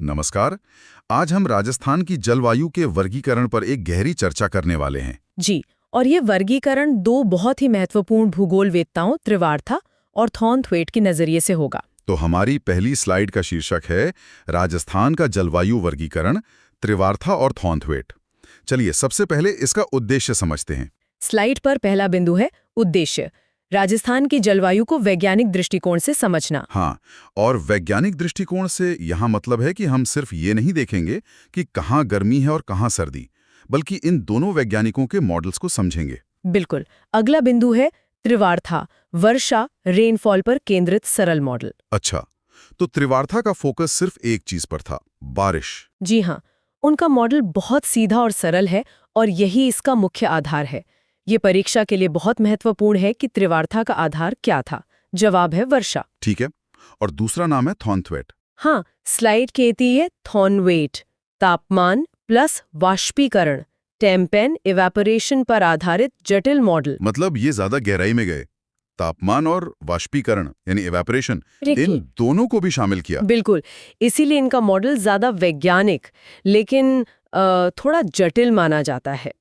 नमस्कार। आज हम राजस्थान की जलवायु के वर्गीकरण पर एक गहरी चर्चा करने वाले हैं। जी, और ये वर्गीकरण दो बहुत ही महत्वपूर्ण भूगोलवेत्ताओं त्रिवार्था और थॉर्नथवेट के नजरिए से होगा। तो हमारी पहली स्लाइड का शीर्षक है राजस्थान का जलवायु वर्गीकरण, त्रिवार्था और थॉर्नथवेट। चलिए सबसे पहले इसका उद्देश्य समझते हैं। स्लाइड पर पहला बिंदु है उद्देश्य, राजस्थान की जलवायु को वैज्ञानिक दृष्टिकोण से समझना। हाँ, और वैज्ञानिक दृष्टिकोण से यहाँ मतलब है कि हम सिर्फ ये नहीं देखेंगे कि कहाँ गर्मी है और कहाँ सर्दी, बल्कि इन दोनों वैज्ञानिकों के मॉडल्स को समझेंगे। बिल्कुल। अगला बिंदु है त्रिवार्था, वर्षा रेनफॉल पर केंद्रित सरल मॉडल। अच्छा, तो त्रिवार्था का फोकस सिर्फ एक चीज पर था, बारिश। जी हाँ, उनका मॉडल बहुत सीधा और सरल है और यही इसका मुख्य आधार है। ये परीक्षा के लिए बहुत महत्वपूर्ण है कि त्रिवार्था का आधार क्या था। जवाब है वर्षा। ठीक है, और दूसरा नाम है थॉर्नथवेट। हाँ, स्लाइड कहती है थॉर्नवेट, तापमान प्लस वाष्पीकरण, टेम्पेन इवेपोरेशन पर आधारित जटिल मॉडल। मतलब ये ज्यादा गहराई में गए, तापमान और वाष्पीकरण यानी इवेपोरेशन, इन दोनों को भी शामिल किया। बिल्कुल, इसीलिए इनका मॉडल ज्यादा वैज्ञानिक लेकिन थोड़ा जटिल माना जाता है।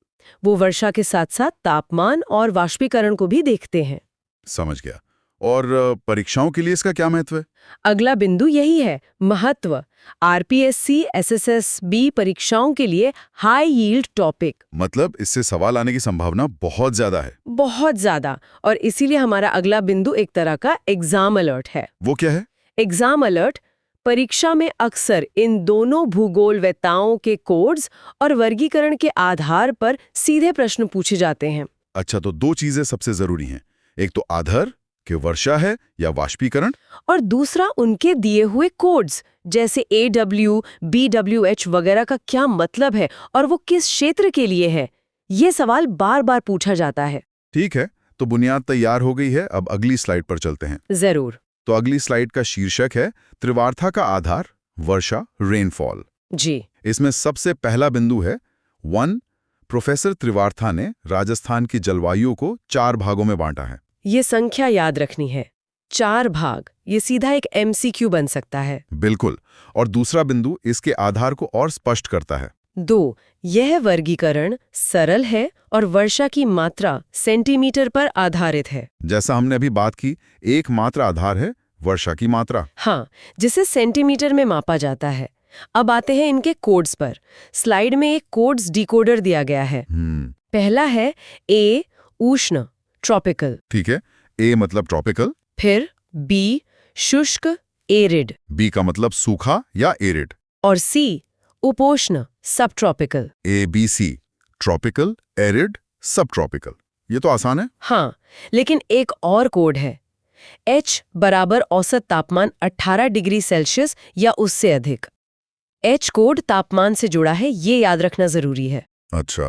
वो वर्षा के साथ साथ तापमान और वाष्पीकरण को भी देखते हैं। समझ गया। और परीक्षाओं के लिए इसका क्या महत्व है? अगला बिंदु यही है, महत्व। आरपीएससी एसएसबी परीक्षाओं के लिए हाई यील्ड टॉपिक। मतलब इससे सवाल आने की संभावना बहुत ज्यादा है। बहुत ज्यादा, और इसीलिए हमारा अगला बिंदु एक तरह का एग्जाम अलर्ट है। वो क्या है? एग्जाम अलर्ट परीक्षा में अक्सर इन दोनों भूगोलवेत्ताओं के कोड्स और वर्गीकरण के आधार पर सीधे प्रश्न पूछे जाते हैं। अच्छा, तो दो चीजें सबसे जरूरी हैं, एक तो आधार कि वर्षा है या वाष्पीकरण, और दूसरा उनके दिए हुए कोड्स जैसे AW, BWH वगैरह का क्या मतलब है और वो किस क्षेत्र के लिए है। ये सवाल बार बार पूछा जाता है। ठीक है, तो बुनियाद तैयार हो गई है। अब अगली स्लाइड पर चलते हैं। जरूर। तो अगली स्लाइड का शीर्षक है त्रिवार्था का आधार, वर्षा रेनफॉल। जी। इसमें सबसे पहला बिंदु है 1। प्रोफेसर त्रिवार्था ने राजस्थान की जलवायु को 4 भागों में बांटा है। ये संख्या याद रखनी है, 4 भाग। ये सीधा एक MCQ बन सकता है। बिल्कुल, और दूसरा बिंदु इसके आधार को और स्पष्ट करता है। 2। यह वर्गीकरण सरल है और वर्षा की मात्रा सेंटीमीटर पर आधारित है। जैसा हमने अभी बात की, एकमात्र आधार है वर्षा की मात्रा। हाँ, जिसे सेंटीमीटर में मापा जाता है। अब आते हैं इनके कोड्स पर। स्लाइड में एक कोड्स डिकोडर दिया गया है। पहला है A उष्ण, ट्रॉपिकल। ठीक है, A मतलब ट्रॉपिकल। फिर B शुष्क, एरिड। B का मतलब सूखा या एरिड। और C उपोष्ण, सब ट्रॉपिकल। ABC ट्रॉपिकल, एरिड, सब ट्रॉपिकल। ये तो आसान है। हाँ, लेकिन एक और कोड है, H बराबर औसत तापमान 18 डिग्री सेल्सियस या उससे अधिक। H कोड तापमान से जुड़ा है, ये याद रखना जरूरी है। अच्छा,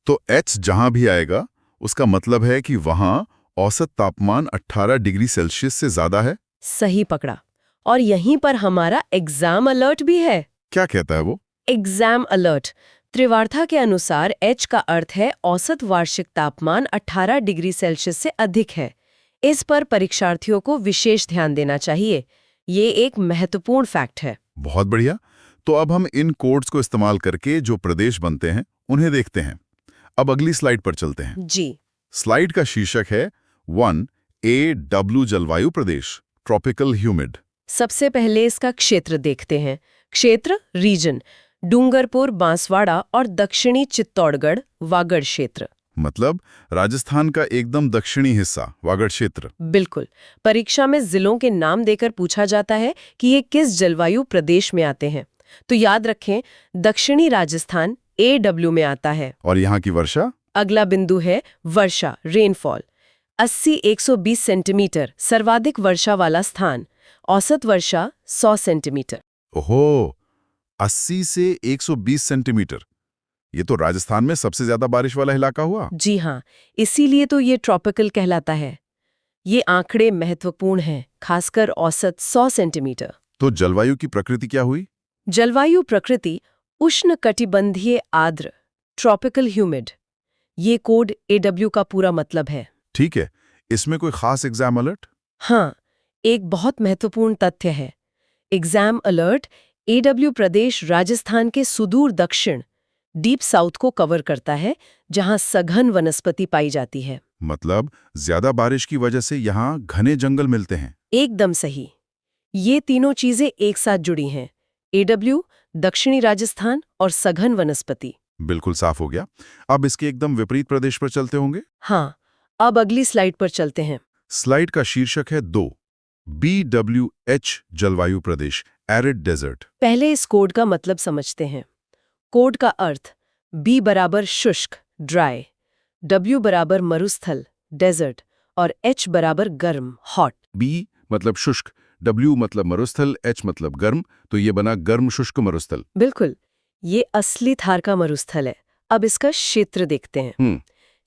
तो H जहां भी आएगा उसका मतलब है कि वहां औसत तापमान 18 डिग्री सेल्सियस से ज्यादा है। सही पकड़ा। और यहीं पर हमारा एग्जाम अलर्ट भी है। क्या कहता है वो? एग्जाम अलर्ट त्रिवार्था के अनुसार H का अर्थ है औसत वार्षिक तापमान 18 डिग्री सेल्सियस से अधिक है। इस पर परीक्षार्थियों को विशेष ध्यान देना चाहिए। ये एक महत्वपूर्ण फैक्ट है। बहुत बढ़िया। तो अब हम इन कोड्स को इस्तेमाल करके जो प्रदेश बनते हैं उन्हें देखते हैं। अब अगली स्लाइड पर चलते हैं। जी। स्लाइड का शीर्षक है 1 AW जलवायु प्रदेश, ट्रॉपिकल ह्यूमिड। सबसे पहले इसका क्षेत्र देखते हैं। क्षेत्र रीजन डूंगरपुर, बांसवाड़ा और दक्षिणी चित्तौड़गढ़ वागड़ क्षेत्र। मतलब राजस्थान का एकदम दक्षिणी हिस्सा, वागड़ क्षेत्र। बिल्कुल। परीक्षा में जिलों के नाम देकर पूछा जाता है कि ये किस जलवायु प्रदेश में आते हैं। तो याद रखें, दक्षिणी राजस्थान AW में आता है। और यहाँ की वर्षा? अगला बिंदु है वर्षा रेनफॉल। 80-120 सेंटीमीटर सर्वाधिक वर्षा वाला स्थान। औसत वर्षा 100 सेंटीमीटर। ओहो, 80 से 120 सेंटीमीटर। ये तो राजस्थान में सबसे ज्यादा बारिश वाला इलाका हुआ। जी हाँ, इसीलिए तो ये ट्रॉपिकल कहलाता है। ये आंकड़े महत्वपूर्ण हैं, खासकर औसत 100 सेंटीमीटर। तो जलवायु की प्रकृति क्या हुई? जलवायु प्रकृति उष्णकटिबंधीय आर्द्र, ट्रॉपिकल ह्यूमिड। ये कोड AW का पूरा मतलब है। ठीक है, इसमें कोई खास एग्जाम अलर्ट? हाँ, एक बहुत महत्वपूर्ण तथ्य है। Exam alert AW Pradesh Rajasthan के सुदूर दक्षिण डीप साउथ को कवर करता है, जहां सघन वनस्पति पाई जाती है। मतलब ज्यादा बारिश की वजह से यहाँ घने जंगल मिलते हैं। एकदम सही। ये तीनों चीजें एक साथ जुड़ी हैं, AW, दक्षिणी राजस्थान और सघन वनस्पति। बिल्कुल साफ हो गया। अब इसके एकदम विपरीत प्रदेश पर चलते होंगे। हाँ, अब अगली स्लाइड पर चलते हैं। स्लाइड का शीर्षक है 2, BWH जलवायु प्रदेश, एरिड डेजर्ट। पहले इस कोड का मतलब समझते हैं। कोड का अर्थ B बराबर शुष्क ड्राई, W बराबर मरुस्थल डेजर्ट और H बराबर गर्म हॉट। B मतलब शुष्क, W मतलब मरुस्थल, H मतलब गर्म, तो ये बना गर्म शुष्क मरुस्थल। बिल्कुल, ये असली थार का मरुस्थल है। अब इसका क्षेत्र देखते हैं।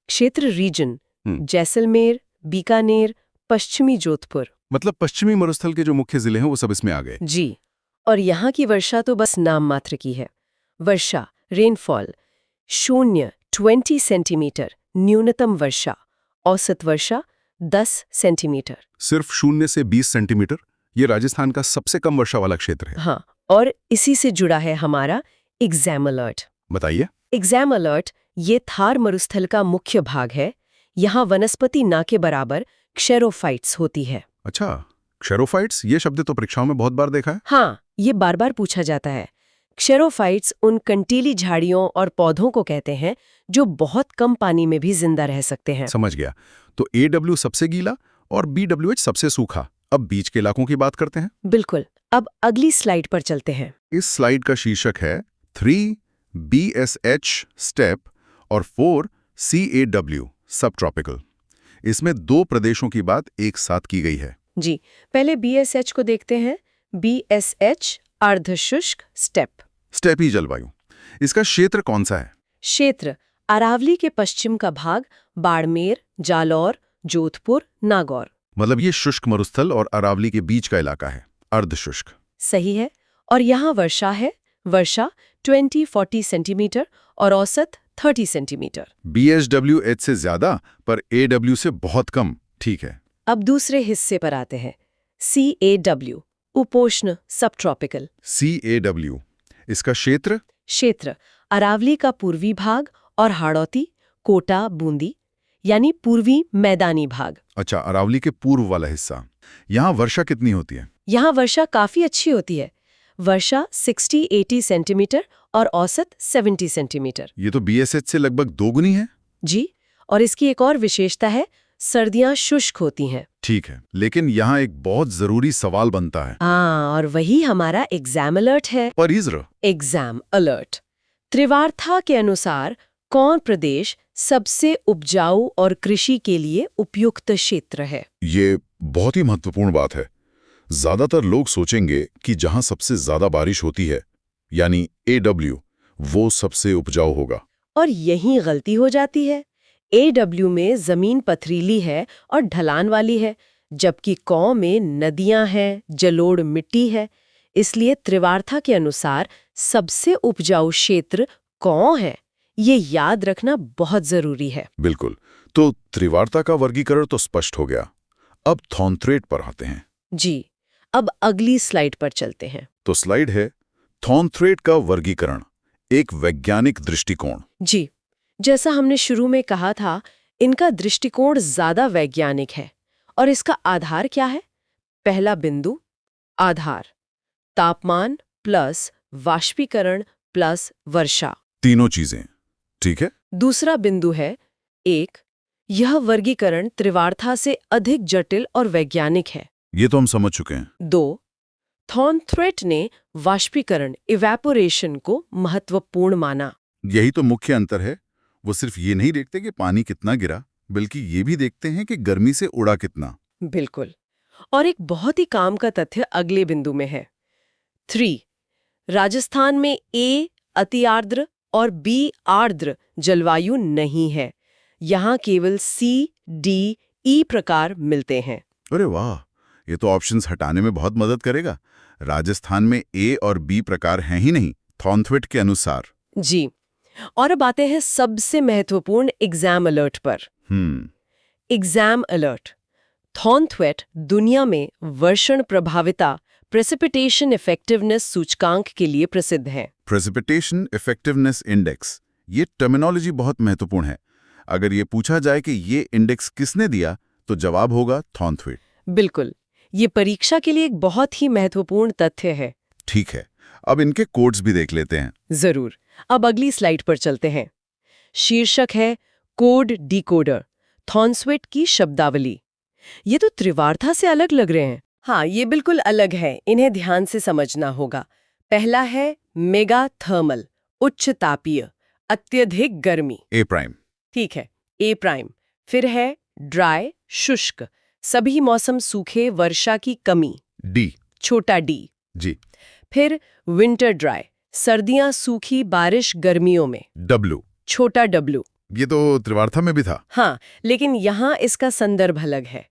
क्षेत्र रीजन जैसलमेर, बीकानेर, पश्चिमी जोधपुर। मतलब पश्चिमी मरुस्थल के जो मुख्य जिले हैं वो सब इसमें आ गए। जी, और यहाँ की वर्षा तो बस नाम मात्र की है। वर्षा रेनफॉल 0-20 सेंटीमीटर न्यूनतम वर्षा, औसत वर्षा 10 सेंटीमीटर। सिर्फ 0 से 20 सेंटीमीटर, ये राजस्थान का सबसे कम वर्षा वाला क्षेत्र है। हाँ, और इसी से जुड़ा है हमारा एग्जाम अलर्ट। बताइए। एग्जाम अलर्ट ये थार मरुस्थल का मुख्य भाग है। यहाँ वनस्पति ना के बराबर क्सेरोफाइट्स होती है। अच्छा, क्सेरोफाइट्स, ये शब्द तो परीक्षाओं में बहुत बार देखा है। हाँ, ये बार बार पूछा जाता है। क्सेरोफाइट्स उन कंटीली झाड़ियों और पौधों को कहते हैं जो बहुत कम पानी में भी जिंदा रह सकते हैं। समझ गया। तो AW सबसे गीला और BWH सबसे सूखा। अब बीच के इलाकों की बात करते हैं। बिल्कुल। अब अगली स्लाइड पर चलते हैं। इस स्लाइड का शीर्षक है 3 BSH स्टेप और 4 CAW सब ट्रॉपिकल। इसमें 2 प्रदेशों की बात एक साथ की गई है। जी, पहले BSH को देखते हैं। BSH अर्धशुष्क step. स्टेपी जलवायु। इसका क्षेत्र कौन सा है? क्षेत्र अरावली के पश्चिम का भाग, बाड़मेर, जालौर, जोधपुर, नागौर। मतलब ये शुष्क मरुस्थल और अरावली के बीच का इलाका है, अर्धशुष्क। सही है। और यहाँ वर्षा है। वर्षा 20-40 सेंटीमीटर और औसत 30 सेंटीमीटर। BSWH से ज्यादा पर AW से बहुत कम। ठीक है। अब दूसरे हिस्से पर आते हैं। CAW उपोष्ण सब ट्रॉपिकल। CAW इसका क्षेत्र क्षेत्र अरावली का पूर्वी भाग और हाड़ौती, कोटा, बूंदी यानी पूर्वी मैदानी भाग। अच्छा, अरावली के पूर्व वाला हिस्सा। यहाँ वर्षा कितनी होती है? यहाँ वर्षा काफी अच्छी होती है। वर्षा 60-80 सेंटीमीटर और औसत 70 सेंटीमीटर। ये तो BSH से लगभग दोगुनी है। जी, और इसकी एक और विशेषता है, सर्दियां शुष्क होती हैं। ठीक है, लेकिन यहाँ एक बहुत जरूरी सवाल बनता है। हाँ, और वही हमारा एग्जाम अलर्ट है। परिज्र एग्जाम अलर्ट। त्रिवार्था के अनुसार कौन प्रदेश सबसे उपजाऊ और कृषि के लिए उपयुक्त क्षेत्र है? ये बहुत ही महत्वपूर्ण बात है। ज्यादातर लोग सोचेंगे कि जहां सबसे ज्यादा बारिश होती है, यानी AW, वो सबसे उपजाऊ होगा। और यही गलती हो जाती है। AW में जमीन पथरीली है और ढलान वाली है, जबकि कौ में नदियां हैं, जलोढ़ मिट्टी है। इसलिए त्रिवार्था के अनुसार सबसे उपजाऊ क्षेत्र कौ है। ये याद रखना बहुत जरूरी है। बिल्कुल। तो त्रिवार्ता का वर्गीकरण तो स्पष्ट हो गया। अब थॉर्नथ्रेट पर आते हैं। जी, अब अगली स्लाइड पर चलते हैं। तो स्लाइड है थॉर्नथ्रेट का वर्गीकरण, एक वैज्ञानिक दृष्टिकोण। जी, जैसा हमने शुरू में कहा था, इनका दृष्टिकोण ज्यादा वैज्ञानिक है। और इसका आधार क्या है? पहला बिंदु आधार तापमान प्लस वाष्पीकरण प्लस वर्षा। तीनों चीजें। ठीक है। दूसरा बिंदु है 1, यह वर्गीकरण त्रिवार्था से अधिक जटिल और वैज्ञानिक है। ये तो हम समझ चुके हैं। 2, थॉर्नथ्रेट ने वाष्पीकरण इवेपोरेशन को महत्वपूर्ण माना। यही तो मुख्य अंतर है। वो सिर्फ ये नहीं देखते कि पानी कितना गिरा, बल्कि ये भी देखते हैं कि गर्मी से उड़ा कितना। बिल्कुल। और एक बहुत ही काम का तथ्य अगले बिंदु में है। 3, राजस्थान में A अति आर्द्र और B आर्द्र जलवायु नहीं है। यहाँ केवल C, D, E प्रकार मिलते हैं। अरे वाह, ये तो ऑप्शंस हटाने में बहुत मदद करेगा। राजस्थान में A और B प्रकार हैं ही नहीं, थॉर्नथ्रेट के अनुसार। जी, और अब आते हैं सबसे महत्वपूर्ण एग्जाम अलर्ट पर। Exam alert. थॉर्नथ्रेट दुनिया में वर्षण प्रभाविता प्रेसिपिटेशन इफेक्टिवनेस सूचकांक के लिए प्रसिद्ध हैं। प्रेसिपिटेशन इफेक्टिवनेस इंडेक्स, ये टर्मिनोलॉजी बहुत महत्वपूर्ण है। अगर ये पूछा जाए कि ये इंडेक्स किसने दिया, तो जवाब होगा थॉर्नथवेट। बिल्कुल, ये परीक्षा के लिए एक बहुत ही महत्वपूर्ण तथ्य है। ठीक है, अब इनके कोड्स भी देख लेते हैं। जरूर। अब अगली स्लाइड पर चलते हैं। शीर्षक है कोड डिकोडर, थॉर्नथवेट की शब्दावली। ये तो त्रिवार्था से अलग लग रहे हैं। हाँ, ये बिल्कुल अलग है, इन्हें ध्यान से समझना होगा। पहला है मेगा थर्मल, उच्च तापीय, अत्यधिक गर्मी। ए प्राइम। ठीक है, ए प्राइम। फिर है ड्राई, शुष्क, सभी मौसम सूखे, वर्षा की कमी। डी। छोटा डी। जी। फिर विंटर ड्राई, सर्दियां सूखी, बारिश गर्मियों में। डब्ल्यू। छोटा डब्ल्यू। ये तो त्रिवार्था में भी था। हाँ, लेकिन यहाँ इसका संदर्भ अलग है।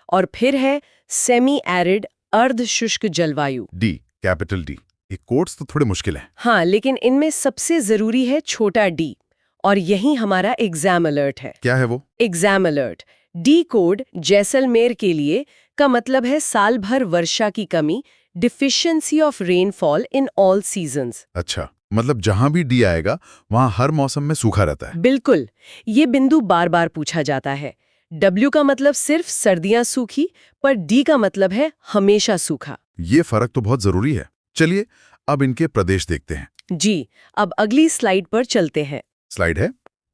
और फिर है सेमी एरिड, अर्ध शुष्क जलवायु। D, capital D. ये कोड्स तो थोड़े मुश्किल हैं। हाँ, लेकिन इनमें सबसे जरूरी है छोटा डी, और यही हमारा एग्जाम अलर्ट है। क्या है वो? Exam alert. D code Jaisalmer के लिए का मतलब है साल भर वर्षा की कमी, deficiency of rainfall in all seasons. अच्छा, मतलब जहां भी डी आएगा वहां हर मौसम में सूखा रहता है। बिल्कुल, ये बिंदु बार बार पूछा जाता है। डब्ल्यू का मतलब सिर्फ सर्दियां सूखी, पर डी का मतलब है हमेशा सूखा। ये फर्क तो बहुत जरूरी है। चलिए अब इनके प्रदेश देखते हैं। जी, अब अगली स्लाइड पर चलते हैं। स्लाइड है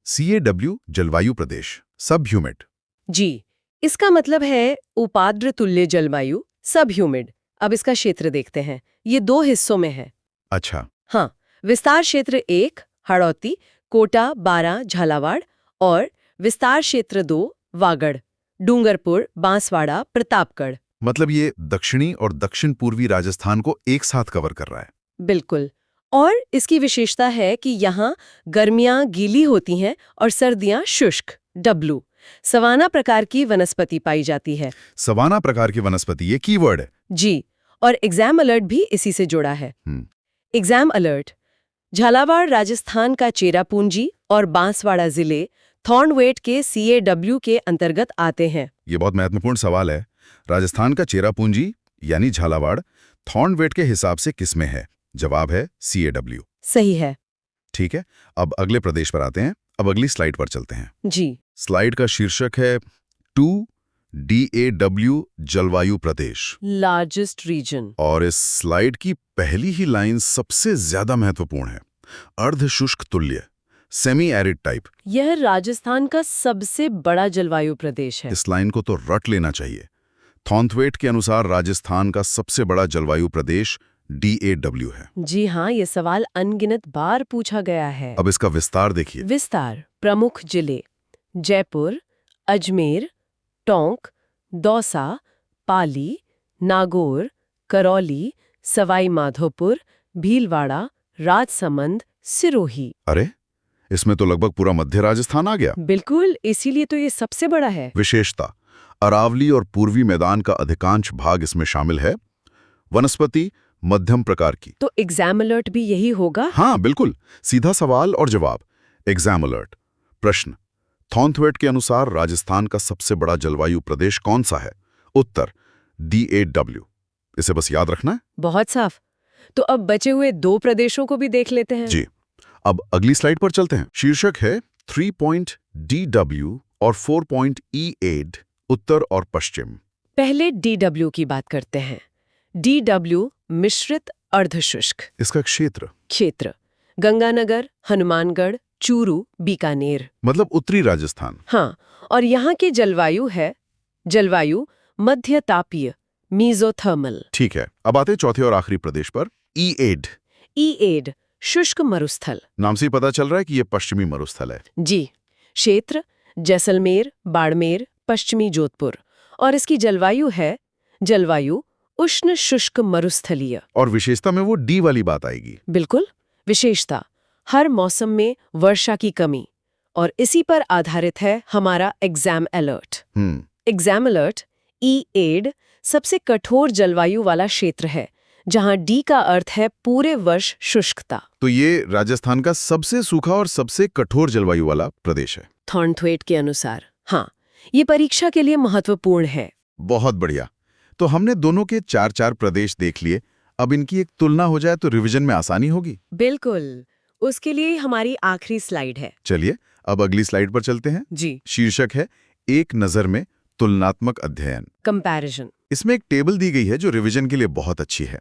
CAW जलवायु प्रदेश, सब ह्यूमिड। जी, इसका मतलब है उपाद्र तुल्य जलवायु, सब ह्यूमिड। अब इसका क्षेत्र देखते हैं। ये 2 हिस्सों में है। अच्छा। हाँ, विस्तार क्षेत्र 1 हाड़ौती, कोटा, बारां, झालावाड़, और विस्तार क्षेत्र 2 वागड़, डूंगरपुर, बांसवाड़ा, प्रतापगढ़। मतलब ये दक्षिणी और दक्षिण पूर्वी राजस्थान को एक साथ कवर कर रहा है। बिल्कुल। और इसकी विशेषता है कि यहाँ गर्मियाँ गीली होती हैं और सर्दियाँ शुष्क, डब्लू। सवाना प्रकार की वनस्पति पाई जाती है। सवाना प्रकार की वनस्पति, ये कीवर्ड है। जी, और एग्जाम अलर्ट भी इसी से जुड़ा है। Exam alert. झालावाड़ राजस्थान का चेरापूंजी और बांसवाड़ा जिले थॉर्नथवेट के CAW के अंतर्गत आते हैं। ये बहुत महत्वपूर्ण सवाल है। राजस्थान का चेरापूंजी यानी झालावाड़ थॉर्नथवेट के हिसाब से किसमें है? जवाब है CAW। सही है। ठीक है, अब अगले प्रदेश पर आते हैं। अब अगली स्लाइड पर चलते हैं। जी। स्लाइड का शीर्षक है 2DAW जलवायु प्रदेश, लार्जेस्ट रीजन। और इस स्लाइड की पहली ही लाइन सबसे ज्यादा महत्वपूर्ण है। अर्धशुष्क तुल्य, सेमी एरिड टाइप। यह राजस्थान का सबसे बड़ा जलवायु प्रदेश है। इस लाइन को तो रट लेना चाहिए। थॉर्नथवेट के अनुसार राजस्थान का सबसे बड़ा जलवायु प्रदेश DAW है। जी हाँ, ये सवाल अनगिनत बार पूछा गया है। अब इसका विस्तार देखिए। विस्तार। प्रमुख जिले जयपुर, अजमेर, टोंक, दौसा, पाली, नागौर, करौली, सवाई माधोपुर, भीलवाड़ा, राजसमंद, सिरोही। अरे, इसमें तो लगभग पूरा मध्य राजस्थान आ गया। बिल्कुल, इसीलिए तो ये सबसे बड़ा है। विशेषता, अरावली और पूर्वी मैदान का अधिकांश भाग इसमें शामिल है। वनस्पति मध्यम प्रकार की। तो एग्जाम अलर्ट भी यही होगा? हाँ बिल्कुल, सीधा सवाल और जवाब। Exam alert. प्रश्न, थॉर्नथवेट के अनुसार राजस्थान का सबसे बड़ा जलवायु प्रदेश कौन सा है? उत्तर DAW। इसे बस याद रखना है। बहुत साफ। तो अब बचे हुए 2 प्रदेशों को भी देख लेते हैं। जी, अब अगली स्लाइड पर चलते हैं। शीर्षक है 3.DW और 4.EAD, उत्तर और पश्चिम। पहले DW की बात करते हैं। DW मिश्रित अर्धशुष्क। इसका क्षेत्र गंगानगर, हनुमानगढ़, चूरू, बीकानेर, मतलब उत्तरी राजस्थान। हाँ, और यहाँ की जलवायु मध्य तापीय, मीजोथर्मल। ठीक है, अब आते हैं चौथे और आखिरी प्रदेश पर, EAD। शुष्क मरुस्थल। नाम से ही पता चल रहा है कि यह पश्चिमी मरुस्थल है। जी। क्षेत्र जैसलमेर, बाड़मेर, पश्चिमी जोधपुर, और इसकी जलवायु उष्ण शुष्क मरुस्थलीय। और विशेषता में वो डी वाली बात आएगी। बिल्कुल, विशेषता हर मौसम में वर्षा की कमी, और इसी पर आधारित है हमारा exam alert. Exam alert EAD सबसे कठोर जलवायु वाला क्षेत्र है, जहां डी का अर्थ है पूरे वर्ष शुष्कता। तो ये राजस्थान का सबसे सूखा और सबसे कठोर जलवायु वाला प्रदेश है थॉर्नथवेट के अनुसार। हाँ, ये परीक्षा के लिए महत्वपूर्ण है। बहुत बढ़िया। तो हमने दोनों के 4-4 प्रदेश देख लिए। अब इनकी एक तुलना हो जाए तो रिवीजन में आसानी होगी। बिल्कुल। उसके लिए हमारी आखिरी स्लाइड है। चलिए अब अगली स्लाइड पर चलते हैं। जी, शीर्षक है एक नजर में तुलनात्मक अध्ययन। कंपैरिजन। इसमें एक टेबल दी गई है जो रिवीजन के लिए बहुत अच्छी है।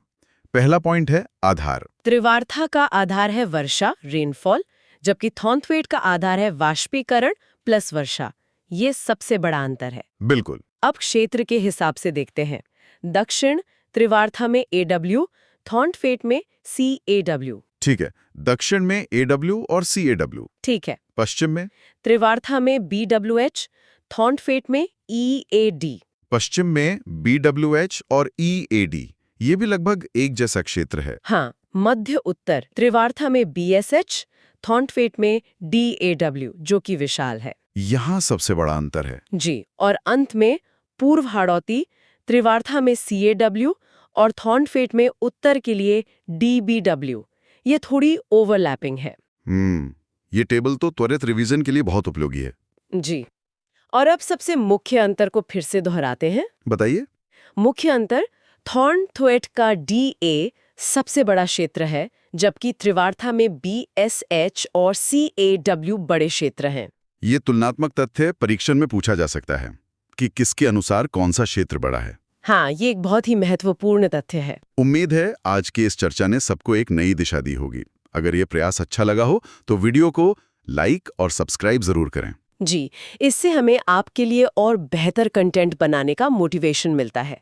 पहला पॉइंट है आधार। त्रिवार्था का आधार है वर्षा, रेनफॉल, जबकि थॉन्थवेट का आधार है वाष्पीकरण प्लस वर्षा। ये सबसे बड़ा अंतर है। बिल्कुल। अब क्षेत्र के हिसाब से देखते हैं। दक्षिण त्रिवार्था में AW, थॉन्टफेट में CAW। ठीक है, दक्षिण में AW और CAW। ठीक है। पश्चिम में? त्रिवार्था में BWH, थॉन्टफेट में EAD। पश्चिम में BWH और EAD। ये भी लगभग एक जैसा क्षेत्र है। हाँ, मध्य उत्तर त्रिवार्था में BSH, थॉन्टफेट में DAW, जो कि विशाल है। यहाँ सबसे बड़ा अंतर है। जी, और अंत में पूर्व हाड़ौती त्रिवार्था में CAW और थॉन्टफेट में उत्तर के लिए DBW। ये थोड़ी ओवरलैपिंग है। ये टेबल तो त्वरित रिवीजन के लिए बहुत उपयोगी है। जी, और अब सबसे मुख्य अंतर को फिर से दोहराते हैं। बताइए। मुख्य अंतर, थॉन्टफेट का DA सबसे बड़ा क्षेत्र है, जबकि त्रिवार्था में BSH और CAW बड़े क्षेत्र हैं। ये तुलनात्मक तथ्य परीक्षण में पूछा जा सकता है कि किसके अनुसार कौन सा क्षेत्र बड़ा है। हाँ, ये एक बहुत ही महत्वपूर्ण तथ्य है। उम्मीद है आज की इस चर्चा ने सबको एक नई दिशा दी होगी। अगर ये प्रयास अच्छा लगा हो तो वीडियो को लाइक और सब्सक्राइब जरूर करें। जी, इससे हमें आपके लिए और बेहतर कंटेंट बनाने का मोटिवेशन मिलता है।